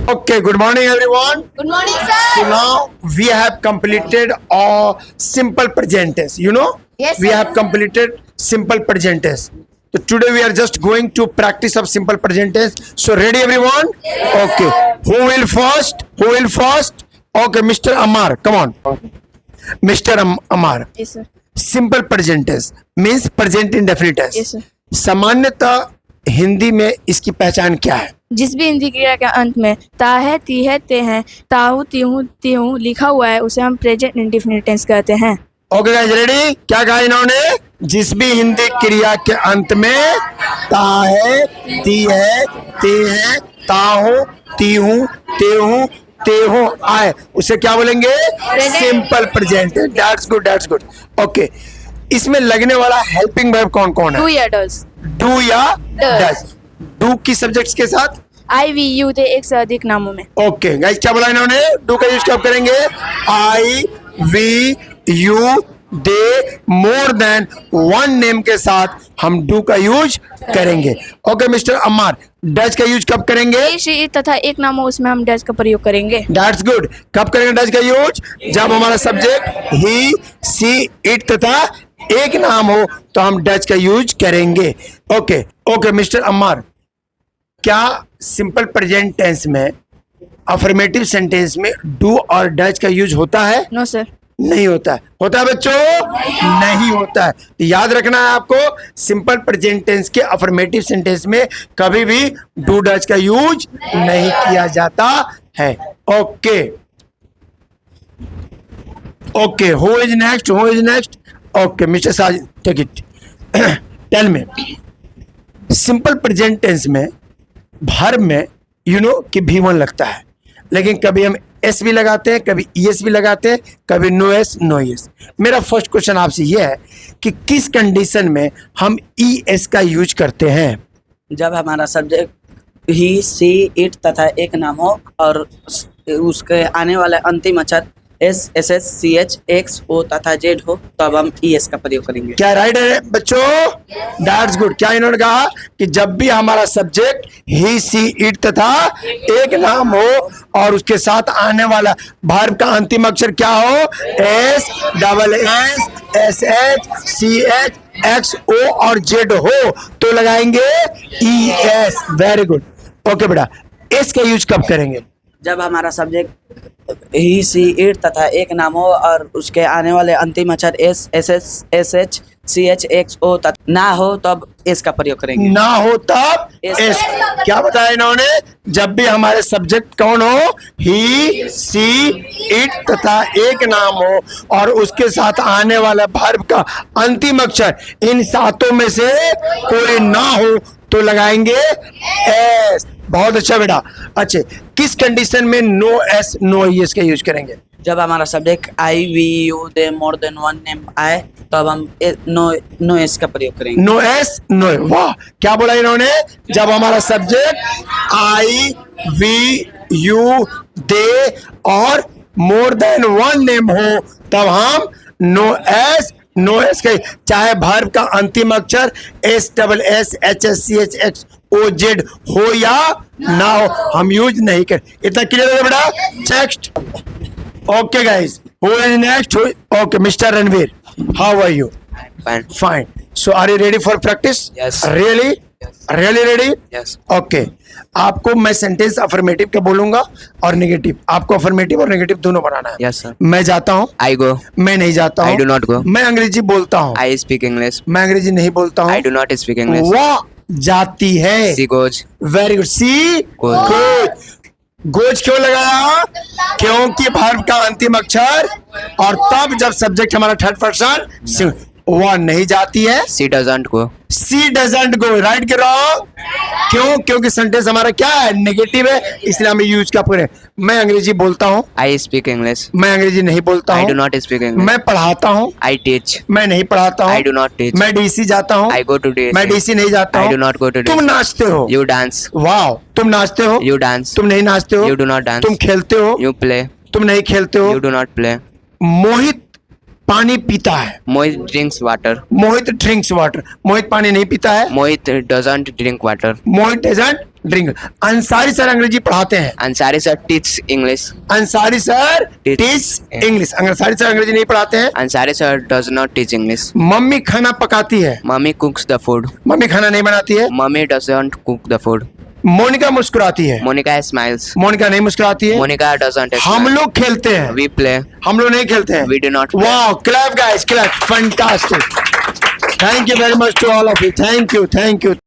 Okay, good morning everyone. Good morning, sir. So now we have completed our simple present tense. You know? Yes, We sir. have completed simple present tense. So today we are just going to practice of simple present tense. So ready everyone? Yes, Okay. Who will first? Who will first? Okay, Mr. Amar, come on. Mr. Amar. Yes, sir. Simple present tense means present indefinite tense. Yes, sir. सामान्यतः हिंदी में इसकी पहचान क्या है? जिस भी हिंदी क्रिया के अंत में ता है, ती है, ते हैं, ताहू, तीहू, तीहू लिखा हुआ है उसे हम प्रेजेंट इंडेफिनिट टेंस कहते हैं। Okay guys, ready? क्या कहा इन्होंने? जिस भी हिंदी क्रिया के अंत में ता है, ती है, ते है, ताहू, तीहू, तेहू, तेहू आए उसे क्या बोलेंगे? Simple present. That's good, that's good. Okay, इसमें लगने वाला हेल्पिंग वर्ब कौन कौन है? डू या डज। डू या Does। डज। डू की सब्जेक्ट्स के साथ आई, वी, यू, दे एक से अधिक नामों में। ओके गाइस, क्या बोला इन्होंने? डू का यूज कब करेंगे? I, we, you, they, more than one name के साथ हम डू का यूज करेंगे। ओके मिस्टर अम्मार, डज का यूज कब करेंगे? ही, शी, इट तथा एक नाम हो उसमें हम डज का प्रयोग करेंगे। That's good. कब करेंगे डज का यूज? जब हमारा सब्जेक्ट ही, सी, इट तथा एक नाम हो तो हम डज का यूज करेंगे। ओके ओके मिस्टर अम्मार, क्या सिंपल प्रेजेंट टेंस में अफर्मेटिव सेंटेंस में डू और डज का यूज होता है? No sir. नहीं होता है। होता है बच्चों? नहीं होता है। तो याद रखना है आपको, सिंपल प्रेजेंट टेंस के अफर्मेटिव सेंटेंस में कभी भी डू डज का यूज नहीं किया जाता है। Okay okay, who is next? Who is next? Okay mister Sajid, take it. Tell me, simple present tense में वर्ब में यू नो कि भी1 लगता है, लेकिन कभी हम एस भी लगाते हैं, कभी ईएस भी लगाते हैं, कभी नो एस नो ईएस। मेरा फर्स्ट क्वेश्चन आपसे यह है कि किस कंडीशन में हम ईएस का यूज करते हैं? जब हमारा सब्जेक्ट ही, सी, इट तथा एक नाम हो और उसके आने वाले अंतिम अक्षर S, S S, C H, X, O तथा जेड हो तब हम ई एस का प्रयोग करेंगे। क्या राइट है बच्चों? That's good. क्या इन्होंने कहा कि जब भी हमारा सब्जेक्ट ही, सी, इट तथा एक नाम हो और उसके साथ आने वाला वर्ब का अंतिम अक्षर क्या हो? S, double S, S H, C H, X, O और जेड हो तो लगाएंगे E S. Very good. Okay बेटा, एस का यूज कब करेंगे? जब हमारा सब्जेक्ट ही, सी, इट तथा एक नाम हो और उसके आने वाले अंतिम अक्षर S, S S, S H, C H, X, O तथा ना हो तब एस का प्रयोग करेंगे। ना हो तब Yes. एस। क्या बताया इन्होंने? जब भी हमारे सब्जेक्ट कौन हो? ही, सी, इट तथा एक नाम हो और उसके साथ आने वाला वर्ब का अंतिम अक्षर इन सातों में से कोई ना हो तो लगाएंगे एस। बहुत अच्छा बेटा। अच्छा, किस कंडीशन में नो एस नो एस का यूज करेंगे? जब हमारा subject I, we, you, they, more than one name आए तब हम नो एस का प्रयोग करेंगे। No S no. वाह, क्या बोला इन्होंने? जब हमारा subject I, we, you, they और मोर देन वन नेम हो तब हम नो एस नो एस के, चाहे वर्ब का अंतिम अक्षर S, double S, H S, C H, X, O Z हो या ना हो हम यूज नहीं कर। इतना क्लियर है बेटा? Next. Okay guys, who is next? Okay mister Ranveer, how are you? Fine. Fine. So are you ready for practice? Yes. Really? Yes. Really ready? Yes. Okay. आपको मैं सेंटेंस अफर्मेटिव का बोलूंगा और नेगेटिव। आपको अफर्मेटिव और negative दोनों बनाना है। Yes, sir. मैं जाता हूँ, I go. मैं नहीं जाता हूँ, I do not go. मैं अंग्रेजी बोलता हूँ, I speak English. मैं अंग्रेजी नहीं बोलता हूँ, I do not speak English. वो जाती है। She goes. Very good. She goes. Goes. Goes क्यों लगाया? क्योंकि वर्ब का अंतिम अक्षर और तब जब सब्जेक्ट हमारा थर्ड पर्सन वह नहीं जाती है। She doesn't go. She doesn't go. Right के रॉन्ग? क्यों? क्योंकि सेंटेंस हमारा क्या है? नेगेटिव है, इसलिए हमें यूज क्या करें? मैं अंग्रेजी बोलता हूँ, I speak English. मैं अंग्रेजी नहीं बोलता I do हूँ, not speak English. मैं पढ़ाता हूँ, I teach. मैं नहीं पढ़ाता हूँ, I do not teach. मैं डीसी जाता हूँ, I go to DC. मैं डीसी नहीं जाता I हूँ, do not go to तुम DC. नाचते हो, You dance. वाह, तुम नाचते हो, You dance. तुम नहीं नाचते हो, You do not dance. तुम खेलते हो, You play. तुम नहीं खेलते हो। You do not play. मोहित पानी पीता है, Mohit drinks water. मोहित ड्रिंक्स वाटर। मोहित पानी नहीं पीता है, Mohit doesn't drink water. Mohit doesn't drink. Ansari sir अंग्रेजी पढ़ाते हैं। Ansari sir teach English. Ansari sir Teach- teach English. Ansari sir अंग्रेजी नहीं पढ़ाते हैं। Ansari sir does not teach English. Mummy खाना पकाती है। Mommy cooks the food. Mummy खाना नहीं बनाती है। Mommy doesn't cook the food. Monika मुस्कुराती है। Monica smiles. मोनिका नहीं मुस्कुराती है। Monica doesn't हम smile. लोग खेलते हैं। We play. हम लोग नहीं खेलते हैं। We do not play. वाह, clap guys, clap, fantastic. Thank you very much to all of you. Thank you, thank you.